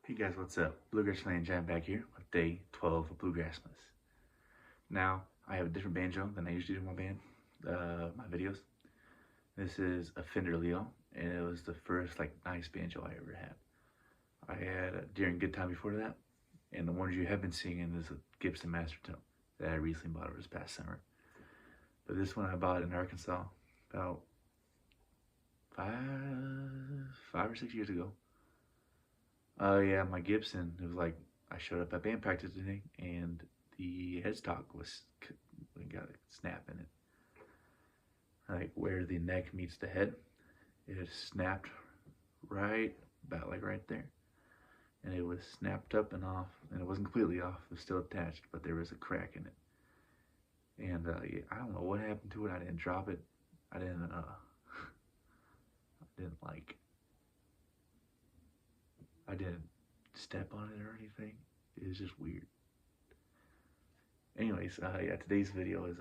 Hey guys, what's up? Bluegrassmas Jam back here with day 12 of Bluegrassmas. Now, I have a different banjo than I usually do in my band, my videos. This is a Fender Leo, and it was the first nice banjo I ever had. I had a Deering Good Time before that, and the ones you have been seeing is a Gibson Master Tone that I recently bought over this past summer. But this one I bought in Arkansas about five or 6 years ago. Yeah, my Gibson, it was like, I showed up at band practice today, and the headstock got a snap in it. Like where the neck meets the head, it snapped about right there. And it was snapped up and off, and it wasn't completely off, it was still attached, but there was a crack in it. And yeah, I don't know what happened to it. I didn't drop it. I didn't I didn't step on it or anything. It was just weird. Anyways, yeah, today's video is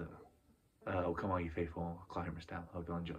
will come all you faithful Clawhammer style. Hope you'll enjoy.